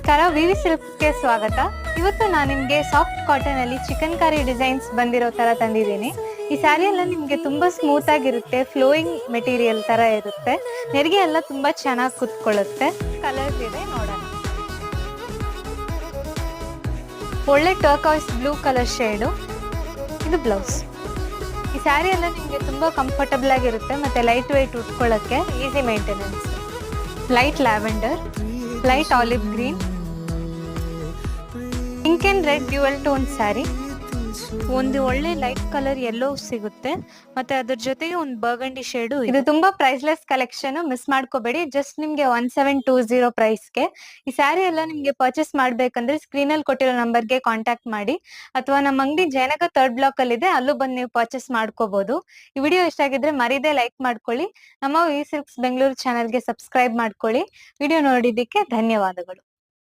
ನಮಸ್ಕಾರ, ವಿವಿ ಸಿಲ್ಕ್ಸ್ಗೆ ಸ್ವಾಗತ. ಇವತ್ತು ನಾನು ನಿಮ್ಗೆ ಸಾಫ್ಟ್ ಕಾಟನ್ ಅಲ್ಲಿ ಚಿಕನ್ ಕಾರಿ ಡಿಸೈನ್ಸ್ ಬಂದಿರೋ ತರ ತಂದಿದ್ದೀನಿ. ಈ ಸ್ಯಾರಿ ಎಲ್ಲ ನಿಮ್ಗೆ ತುಂಬಾ ಸ್ಮೂತ್ ಆಗಿರುತ್ತೆ, ಫ್ಲೋಯಿಂಗ್ ಮೆಟೀರಿಯಲ್ ತರ ಇರುತ್ತೆ, ನೆರಿಗೆ ಎಲ್ಲ ತುಂಬಾ ಚೆನ್ನಾಗಿ ಕುತ್ಕೊಳ್ಳುತ್ತೆ. ಕಲರ್ಸ್ ಇದೆ ನೋಡೋಣ. ಒಳ್ಳೆ ಟರ್ಕಾಯ್ಸ್ ಬ್ಲೂ ಕಲರ್ ಶೇಡು, ಇದು ಬ್ಲೌಸ್. ಈ ಸ್ಯಾರಿ ಎಲ್ಲ ನಿಮ್ಗೆ ತುಂಬಾ ಕಂಫರ್ಟಬಲ್ ಆಗಿರುತ್ತೆ ಮತ್ತೆ ಲೈಟ್ ವೆಯ್ಟ್ ಉಟ್ಕೊಳ್ಳೋಕ್ಕೆ easy maintenance. Light lavender, light olive green, pink and red dual tone sari. ಒಂದು ಒಳ್ಳೆ ಲೈಟ್ ಕಲರ್ ಯೆಲ್ಲೋ ಸಿಗುತ್ತೆ ಮತ್ತೆ ಅದ್ರ ಜೊತೆಗೆ ಒಂದು ಬರ್ಗಂಡಿ ಶೇಡು. ಇದು ತುಂಬಾ ಪ್ರೈಸ್ಲೆಸ್ ಕಲೆಕ್ಷನ್, ಮಿಸ್ ಮಾಡ್ಕೋಬೇಡಿ. ಜಸ್ಟ್ ನಿಮ್ಗೆ 1720 ಪ್ರೈಸ್ಗೆ ಈ ಸ್ಯಾರಿ ಎಲ್ಲ ನಿಮ್ಗೆ ಪರ್ಚೇಸ್ ಮಾಡ್ಬೇಕಂದ್ರೆ ಸ್ಕ್ರೀನ್ ಅಲ್ಲಿ ಕೊಟ್ಟಿರೋ ನಂಬರ್ಗೆ ಕಾಂಟ್ಯಾಕ್ಟ್ ಮಾಡಿ, ಅಥವಾ ನಮ್ಮ ಅಂಗಡಿ ಜಯನಗರ 3rd ಬ್ಲಾಕ್ ಅಲ್ಲಿ ಇದೆ, ಅಲ್ಲೂ ಬಂದು ನೀವು ಪರ್ಚೇಸ್ ಮಾಡ್ಕೋಬಹುದು. ಈ ವಿಡಿಯೋ ಇಷ್ಟ ಆಗಿದ್ರೆ ಮರೀದೆ ಲೈಕ್ ಮಾಡ್ಕೊಳ್ಳಿ. ನಮ್ಮ ವಿ ಸಿಲ್ಕ್ಸ್ ಬೆಂಗಳೂರು ಚಾನೆಲ್ಗೆ ಸಬ್ಸ್ಕ್ರೈಬ್ ಮಾಡ್ಕೊಳ್ಳಿ. ವಿಡಿಯೋ ನೋಡಿದ್ದಕ್ಕೆ ಧನ್ಯವಾದಗಳು.